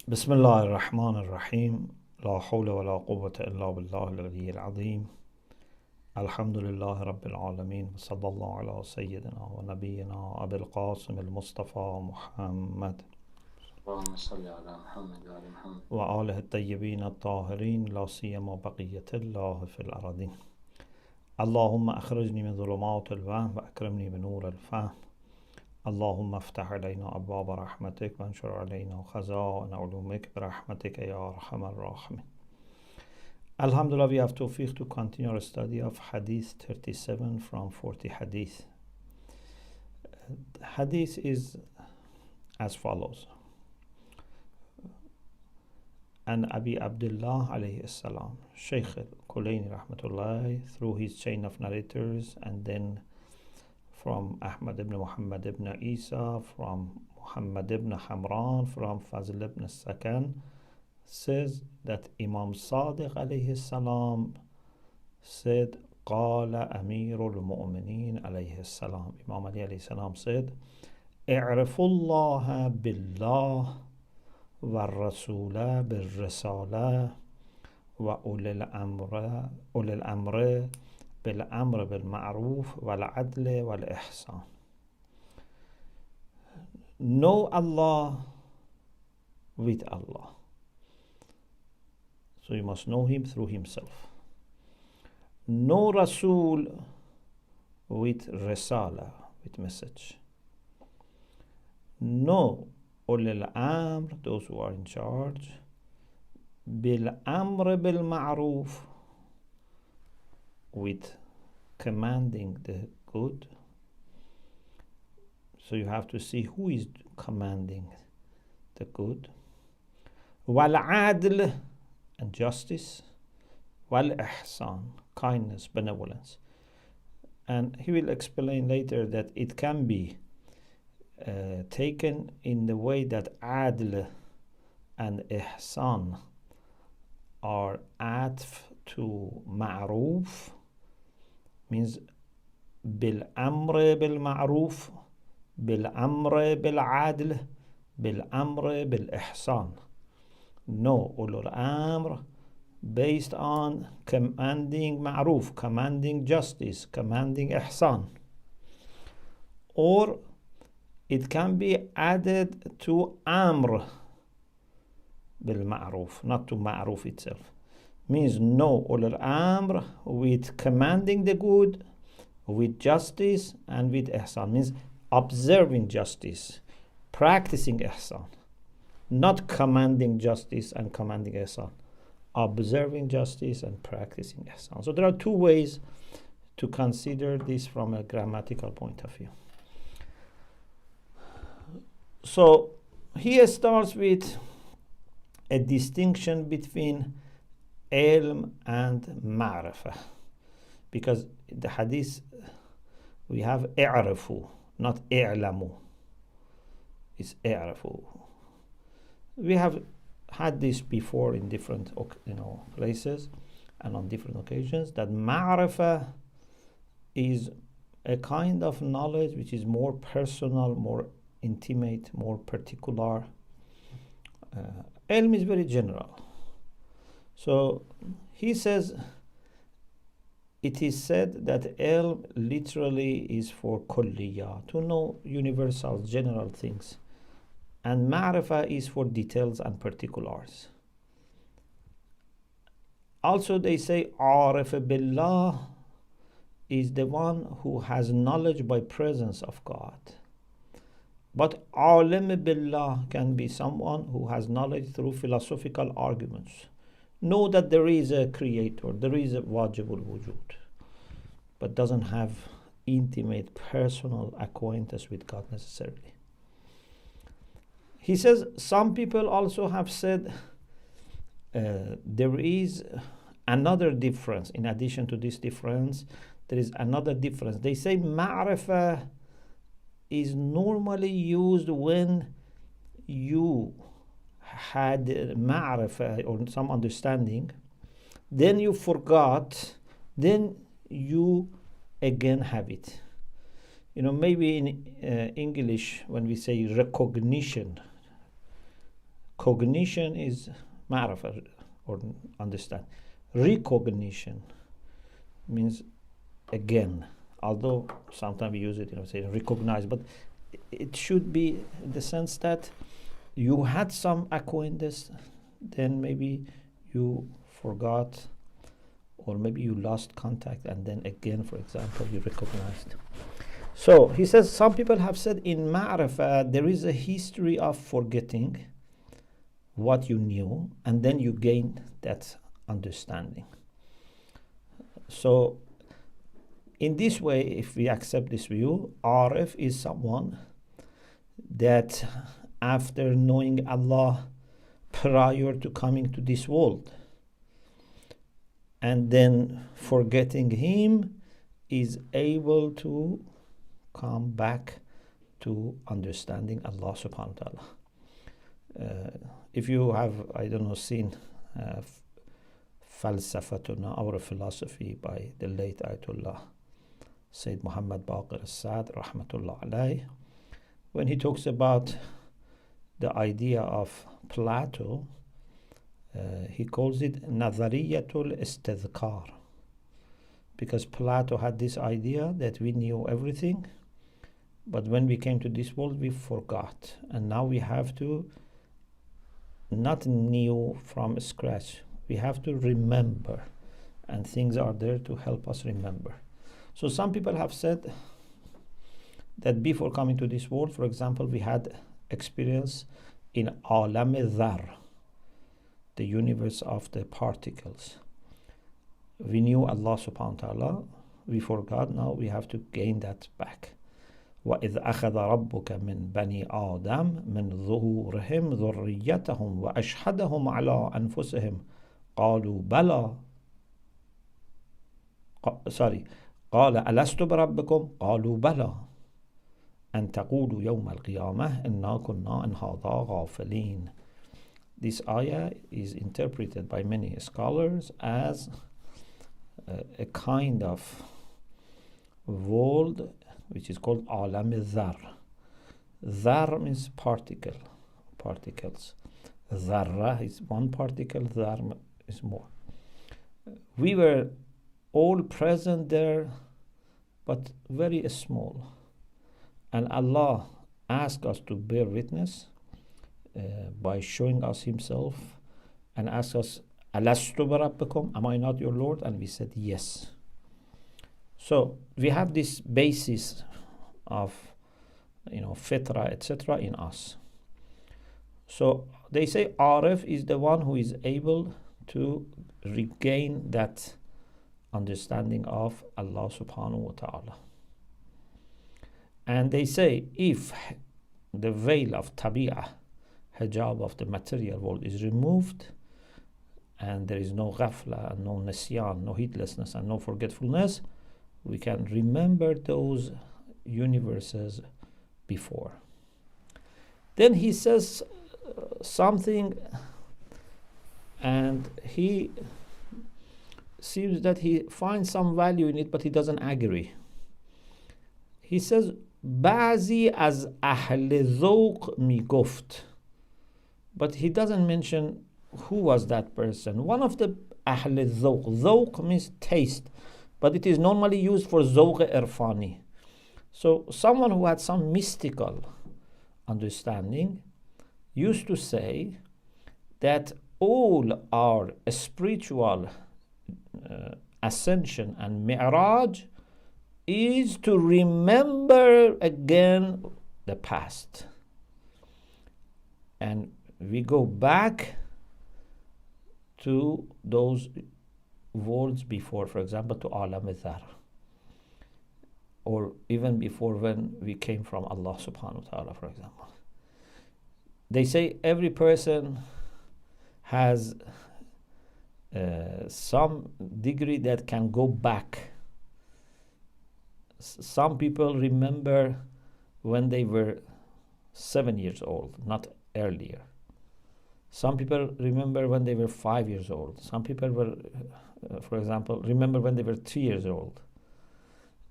بسم الله الرحمن الرحيم لا حول ولا قوة إلا بالله العلي العظيم الحمد لله رب العالمين وصلى الله على سيدنا ونبينا أبي القاسم المصطفى محمد اللهم صل على محمد وعلى محمد وآله الطيبين الطاهرين لا سيما بقية الله في الأرضين. اللهم أخرجني من ظلمات الوهم وأكرمني بنور الفهم. اللهم افتح علينا أبواب رحمتك وانشر علينا خزائن علومك برحمتك يا أرحم الراحمين. Alhamdulillah, we have tawfiq to continue our study of Hadith 37 from 40 Hadith. Hadith is as follows. And Abi Abdullah alayhi salam, Sheikh Kulayni rahmatullah, through his chain of narrators, and then from Ahmad ibn Muhammad ibn Isa, from Muhammad ibn Hamran, from Fazl ibn Sakan, says that Imam Sadiq alayhi salam said, Qala Amirul Mu'mineen alayhi salam. Imam Ali alayhi salam said, I'rifullaha billah wa rasula bil risala wa ulil amri bil amr bil ma'ruf wal adl wal ihsan. Know Allah with Allah. So you must know him through himself. Know Rasul with Risala, with message. Know Ulil Amr, those who are in charge. Bil Amr bil Ma'ruf, with commanding the good. So you have to see who is commanding the good. Wal Adl, and justice. Wal ihsan, kindness, benevolence. And he will explain later that it can be taken in the way that adl and ihsan are atf to ma'ruf, means bil amr bil ma'ruf, bil amr bil adl, bil amr bil ihsan. No, ulul amr, based on commanding ma'ruf, commanding justice, commanding ihsan. Or it can be added to amr bil ma'ruf, not to ma'ruf itself. Means no, ulul amr with commanding the good, with justice, and with ihsan. Means observing justice, practicing ihsan. Not commanding justice and commanding ihsan. Observing justice and practicing ihsan. So there are two ways to consider this from a grammatical point of view. So he starts with a distinction between ilm and ma'rifah. Because the hadith, we have i'rafu, not i'lamu. It's i'rafu. We have had this before in different places and on different occasions, that ma'rifah is a kind of knowledge which is more personal, more intimate, more particular. Ilm is very general. So he says, it is said that ilm literally is for kulliyah, to know universal, general things. And ma'rifah is for details and particulars. Also they say arif billah is the one who has knowledge by presence of God. But alim billah can be someone who has knowledge through philosophical arguments. Know that there is a creator, there is a wajibul wujud, but doesn't have intimate personal acquaintance with God necessarily. He says some people also have said there is another difference. In addition to this difference, there is another difference. They say ma'rifah is normally used when you had ma'rifah or some understanding, then you forgot, then you again have it. Maybe in English when we say recognition, Cognition is ma'rifah, or understand. Recognition means again, although sometimes we use it, say recognize, but it should be in the sense that you had some acquaintance, then maybe you forgot, or maybe you lost contact, and then again, for example, you recognized. So he says some people have said in ma'rifah there is a history of forgetting what you knew, and then you gain that understanding. So in this way, if we accept this view, Arif is someone that after knowing Allah prior to coming to this world, and then forgetting Him, is able to come back to understanding Allah subhanahu wa ta'ala. If you have, I don't know, seen Falsafatuna, our philosophy by the late Ayatollah Sayyid Muhammad Baqir al-Sad, rahmatullah alayh, when he talks about the idea of Plato, he calls it Nazariyatul Istidhkar, because Plato had this idea that we knew everything, but when we came to this world we forgot, and now we have to not knew from scratch, we have to remember, and things are there to help us remember. So some people have said that before coming to this world, for example, we had experience in Alam Dhar, the universe of the particles. We knew Allah subhanahu wa ta'ala, we forgot, now we have to gain that back. وَإِذْ أَخَذَ رَبُّكَ مِنْ بَنِي آدَمَ مِنْ ظُهُورِهِمْ ذُرِّيَّتَهُمْ وَأَشْهَدَهُمْ عَلَىٰ أَنفُسِهِمْ قَالُوا بَلَىٰ قَالَ أَلَسْتُ بِرَبِّكُمْ قَالُوا بَلَىٰ أَنْ تَقُولُوا يَوْمَ الْقِيَامَةِ إِنَّا كُنَّا عَنْ هَٰذَا غَافِلِينَ. This ayah is interpreted by many scholars as a kind of world which is called Alam Dhar. Dhar means particles. Dharra is one particle, Dhar is more. We were all present there, but very small. And Allah asked us to bear witness by showing us Himself, and asked us, Alastu barabbakum, am I not your Lord? And we said yes. So we have this basis of fitra, etc. in us. So they say Arif is the one who is able to regain that understanding of Allah subhanahu wa ta'ala. And they say if the veil of tabi'ah, hijab of the material world, is removed, and there is no ghafla, no nisyan, no heedlessness, and no forgetfulness, we can remember those universes before. Then he says something, and he seems that he finds some value in it, but he doesn't agree. He says, بعضی از اهل ذوق میگفت, but he doesn't mention who was that person. One of the أهل ذوق, ذوق means taste, but it is normally used for ذوق irfani. So someone who had some mystical understanding used to say that all our spiritual ascension and mi'raj is to remember again the past. And we go back to those worlds before, for example, to Alam Dhar, or even before when we came from Allah subhanahu wa ta'ala, for example. They say every person has some degree that can go back. Some people remember when they were 7 years old, not earlier. Some people remember when they were 5 years old. Some people were, for example, remember when they were 3 years old.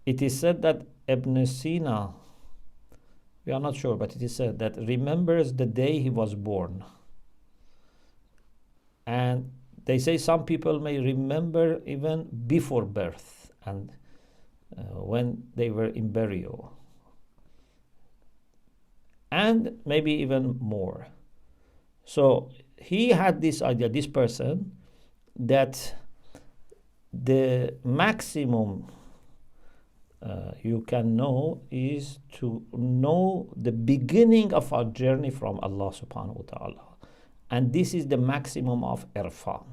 It is said that Ibn Sina, we are not sure, but it is said that remembers the day he was born. And they say some people may remember even before birth and when they were in burial, and maybe even more. So he had this idea, this person, that the maximum you can know is to know the beginning of our journey from Allah subhanahu wa ta'ala. And this is the maximum of irfan.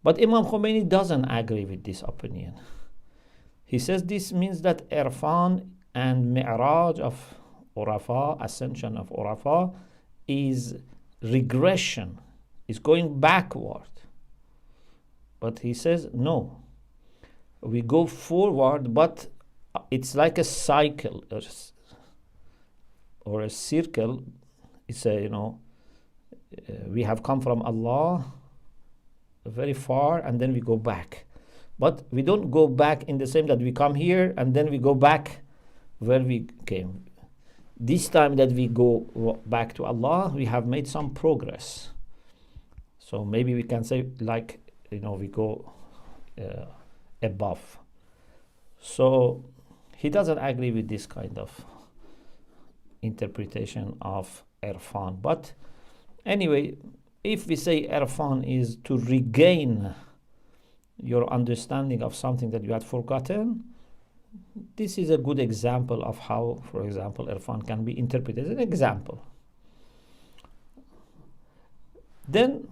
But Imam Khomeini doesn't agree with this opinion. He says this means that irfan and mi'raj of Urafa, ascension of Urafa, is regression, is going backward. But he says no, we go forward, but it's like a cycle or a circle. It's a, we have come from Allah very far and then we go back. But we don't go back in the same that we come here and then we go back where we came. This time that we go back to Allah, we have made some progress. So maybe we can say like, we go above. So he doesn't agree with this kind of interpretation of irfan. But anyway, if we say irfan is to regain your understanding of something that you had forgotten, this is a good example of how, for example, irfan can be interpreted as an example. Then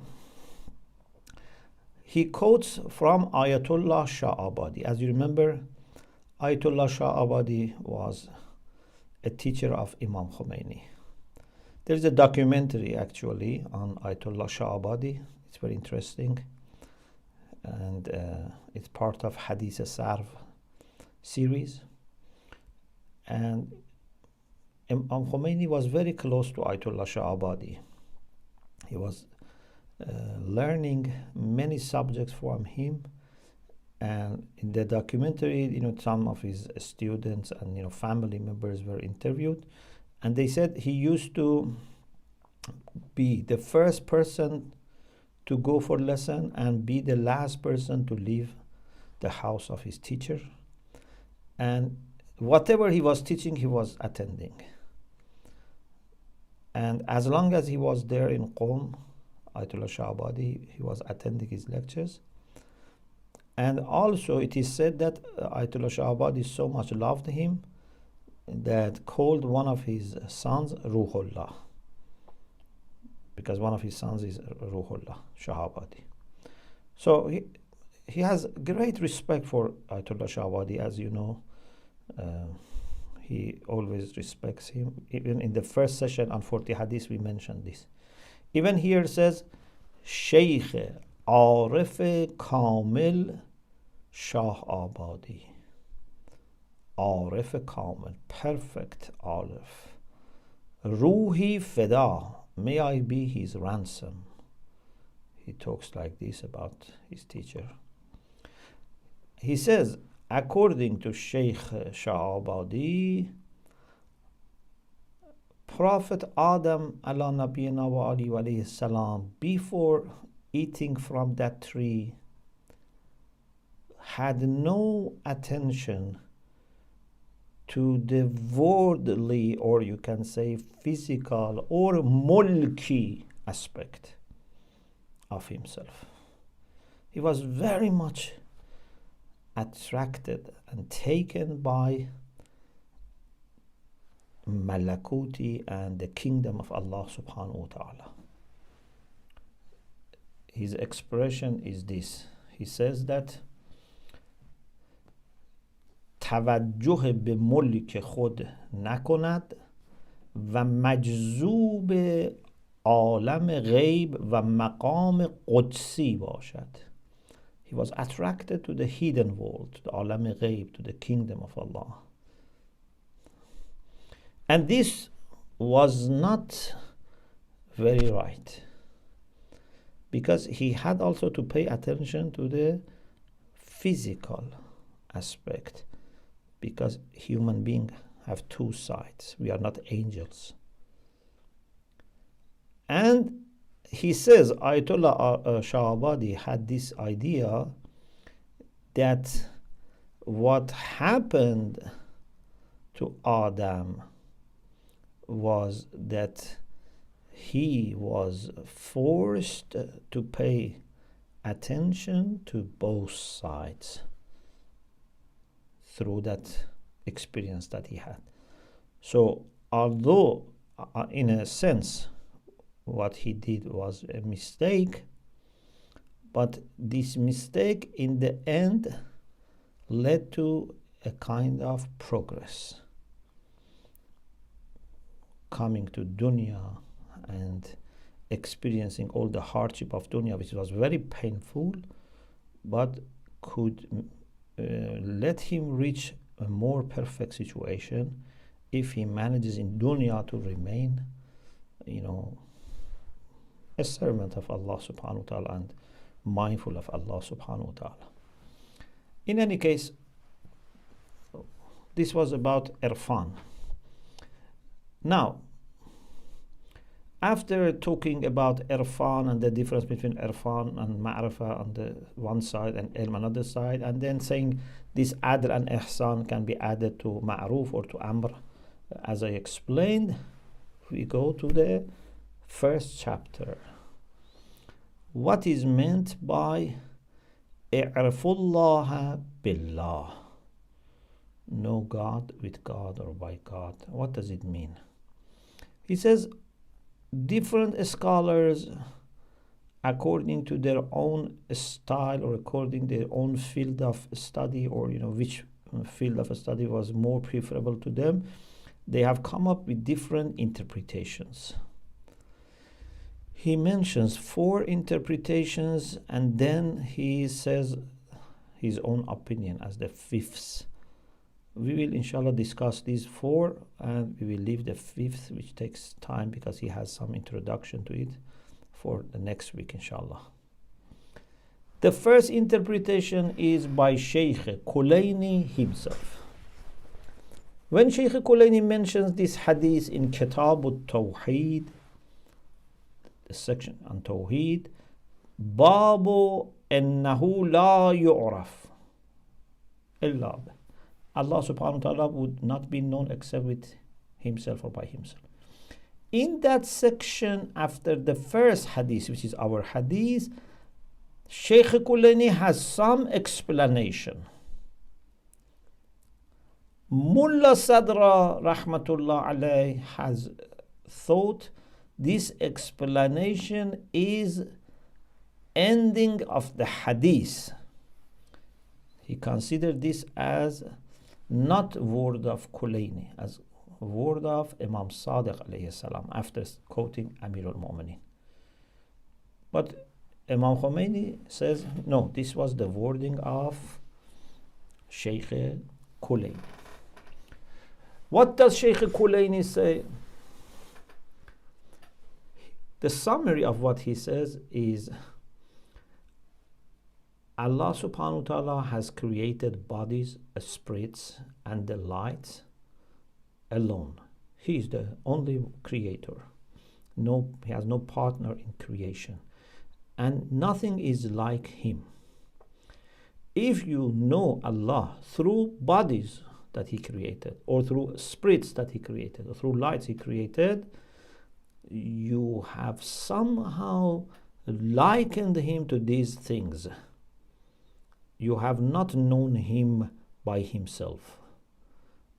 he quotes from Ayatollah Shah Abadi. As you remember, Ayatollah Shah Abadi was a teacher of Imam Khomeini. There's a documentary actually on Ayatollah Shah Abadi. It's very interesting. And it's part of HADITHS series. And Imam Khomeini was very close to Ayatollah Shah Abadi. He was learning many subjects from him, and in the documentary, some of his students and family members were interviewed, and they said he used to be the first person to go for lesson and be the last person to leave the house of his teacher, and whatever he was teaching, he was attending. And as long as he was there in Qom, Ayatollah Shah Abadi, he was attending his lectures. And also it is said that Ayatollah Shah Abadi so much loved him that called one of his sons Ruhullah, because one of his sons is Ruhullah Shah Abadi. So he has great respect for Ayatollah Shah Abadi, as you know. He always respects him. Even in the first session on 40 Hadiths, we mentioned this. Even here it says, Sheikh Arif Kamil Shah Abadi. Arif Kamil, perfect Arif. Ruhi Feda, may I be his ransom. He talks like this about his teacher. He says, according to Sheikh Shah Abadi, Prophet Adam ala nabiyina wa ali alayhi salam, before eating from that tree, had no attention to the worldly, or you can say physical or mulki aspect of himself. He was very much attracted and taken by Malakuti and the kingdom of Allah subhanahu wa ta'ala. His expression is this. He says that توجه به ملک خود نکند و مجذوب عالم غیب و مقام قدسی باشد. He was attracted to the hidden world, to the عالم غیب, to the kingdom of Allah. And this was not very right, because he had also to pay attention to the physical aspect, because human beings have two sides. We are not angels. And he says Ayatollah Shahbadi had this idea that what happened to Adam was that he was forced to pay attention to both sides through that experience that he had. So although in a sense what he did was a mistake, but this mistake in the end led to a kind of progress, coming to dunya and experiencing all the hardship of dunya, which was very painful, but could let him reach a more perfect situation if he manages in dunya to remain, a servant of Allah subhanahu wa ta'ala and mindful of Allah subhanahu wa ta'ala. In any case, this was about irfan. Now, after talking about irfan and the difference between irfan and ma'rifah on the one side and ilm on the other side, and then saying this adl and ihsan can be added to ma'ruf or to amr, as I explained, we go to the first chapter. What is meant by i'rafullah billah? Know God with God or by God. What does it mean? He says different scholars, according to their own style or according to their own field of study, or which field of study was more preferable to them, they have come up with different interpretations. He mentions 4 interpretations, and then he says his own opinion as the 5th. We will inshallah discuss these 4, and we will leave the 5th, which takes time because he has some introduction to it, for the next week inshallah. The first interpretation is by Sheikh Kulaini himself. When Sheikh Kulaini mentions this hadith in Kitab al-Tawheed, the section on Tawheed, Babu ennahu la yu'raf illa bih. Allah subhanahu wa ta'ala would not be known except with himself or by himself. In that section, after the first hadith, which is our hadith, Sheikh Kulaini has some explanation. Mullah Sadra rahmatullah alayh has thought this explanation is ending of the hadith. He considered this as not word of Kulaini, as word of Imam Sadiq alayhi salam, after quoting Amir al-Mu'mineen. But Imam Khomeini says, no, this was the wording of Sheikh Kulaini. What does Sheikh Kulaini say? The summary of what he says is Allah subhanahu wa ta'ala has created bodies, spirits, and the lights alone. He is the only creator. He has no partner in creation. And nothing is like him. If you know Allah through bodies that he created, or through spirits that he created, or through lights he created, you have somehow likened him to these things. You have not known him by himself.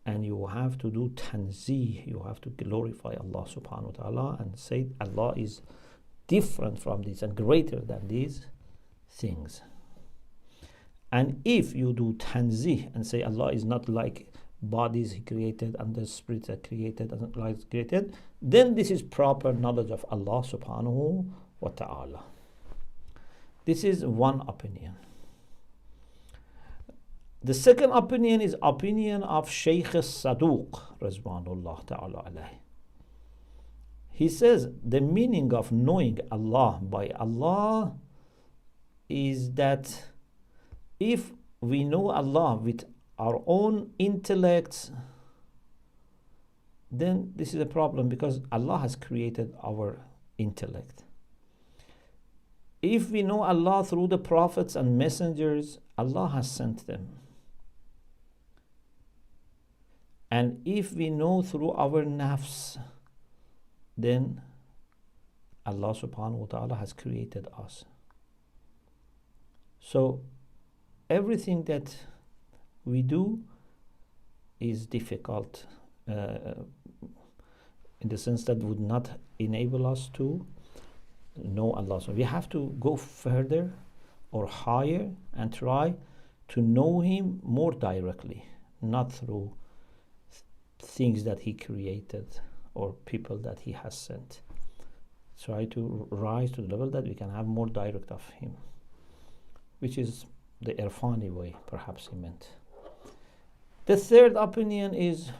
And you have to do tanzih, you have to glorify Allah subhanahu wa ta'ala and say Allah is different from this and greater than these things. And if you do tanzih and say Allah is not like bodies he created and the spirits are created and lights created, then this is proper knowledge of Allah subhanahu wa ta'ala. This is one opinion. The second opinion is opinion of Sheikh Saduq Rizwanullah ta'ala alayh. He says the meaning of knowing Allah by Allah is that if we know Allah with our own intellects, then this is a problem because Allah has created our intellect. If we know Allah through the prophets and messengers, Allah has sent them. And if we know through our nafs, then Allah subhanahu wa ta'ala has created us. So everything that we do is difficult in the sense that would not enable us to know Allah. So we have to go further or higher and try to know Him more directly, not through things that He created or people that He has sent. Try to rise to the level that we can have more direct of Him, which is the Irfani way, perhaps he meant. The third opinion is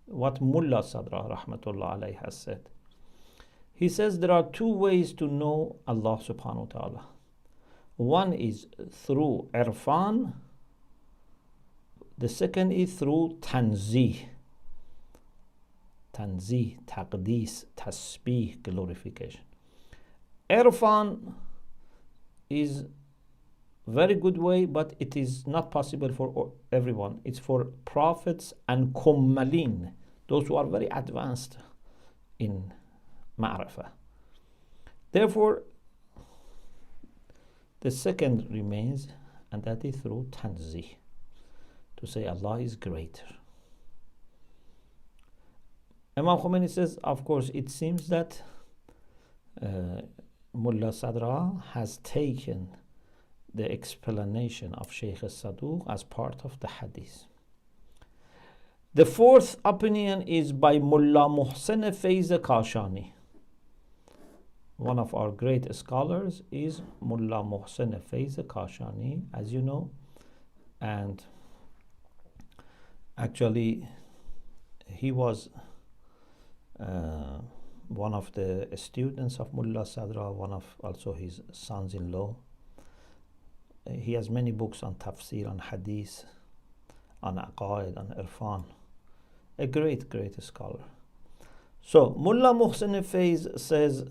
what Mullah Sadra rahmatullah alayhi has said. He says there are two ways to know Allah subhanahu wa ta'ala. One is through Irfan, the second is through Tanzih. Tanzih, Taqdees, Tasbih, glorification. Irfan is very good way, but it is not possible for everyone. It's for prophets and kummalin, those who are very advanced in ma'rifah. Therefore, the second remains, and that is through tanzih, to say Allah is greater. Imam Khomeini says, of course, it seems that Mullah Sadra has taken the explanation of Sheikh al-Saduq as part of the hadith. The fourth opinion is by Mullah Muhsin Faiz Kashani. One of our great scholars is Mullah Muhsin Faiz Kashani, as you know, and actually he was one of the students of Mullah Sadra, one of also his sons-in-law. He has many books on tafsir, on hadith, on aqaid, on irfan. A great scholar. So Mullah Muhsin Faiz says,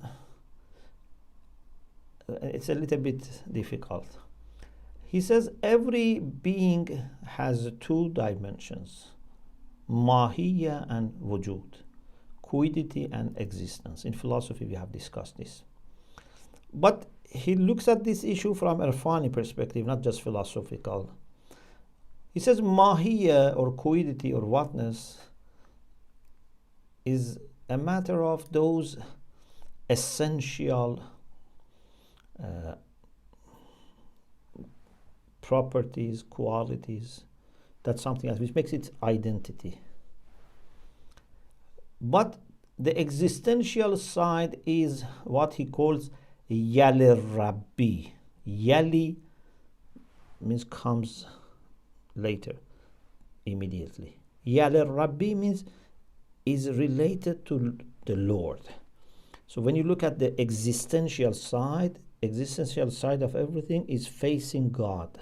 it's a little bit difficult. He says every being has two dimensions, mahiyya and wujud, quiddity and existence. In philosophy we have discussed this. But he looks at this issue from Irfani perspective, not just philosophical. He says mahiyya or quiddity or whatness is a matter of those essential properties, qualities, that's something else, which makes it identity. But the existential side is what he calls Yali Rabbi. Yali means comes later, immediately. Yali Rabbi means is related to the Lord. So when you look at the existential side of everything is facing God,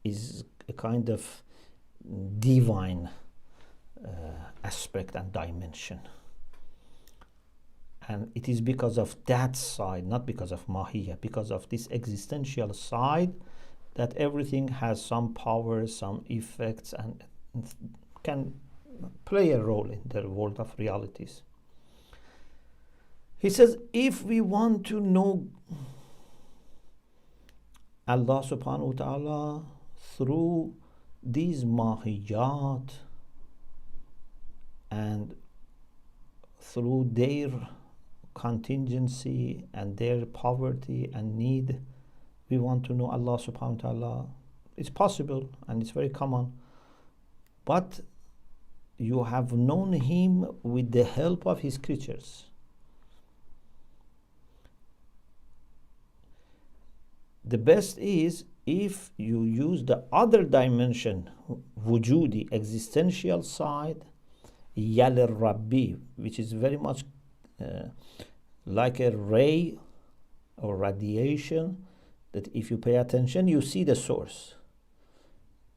is a kind of divine aspect and dimension. And it is because of that side, not because of mahiyya, because of this existential side, that everything has some power, some effects, and can play a role in the world of realities. He says, if we want to know Allah subhanahu wa ta'ala through these mahiyat and through their contingency and their poverty and need, we want to know Allah subhanahu wa ta'ala. It's possible and it's very common, but you have known Him with the help of His creatures. The best is if you use the other dimension, wujudi, existential side, Yal Rabbi, which is very much like a ray or radiation, that if you pay attention, you see the source.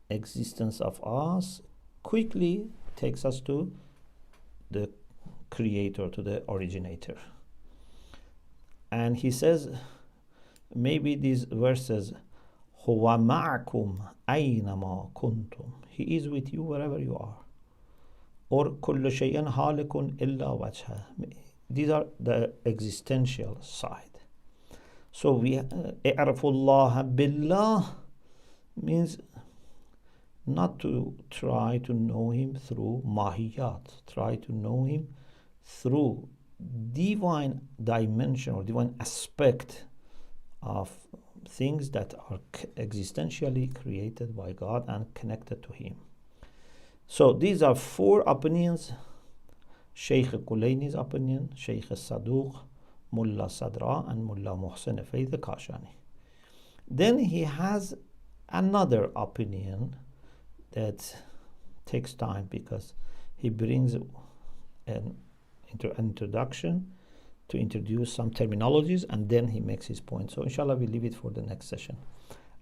Existence of us quickly takes us to the creator, to the originator. And he says, maybe these verses, هو معكم أينما كنتم, he is with you wherever you are, or كل شيء هالك إلا وجهه. These are the existential side. So we اعرف الله بالله means not to try to know him through mahiyat, try to know him through divine dimension or divine aspect of things that are existentially created by God and connected to him. So these are four opinions: Sheikh Kulayni's opinion, Sheikh Saduq, Mullah Sadra, and Mullah Muhsin Faith Kashani. Then he has another opinion that takes time because he brings an introduction to introduce some terminologies, and then he makes his point. So inshallah we leave it for the next session.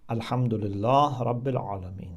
Alhamdulillah Rabbil Alameen.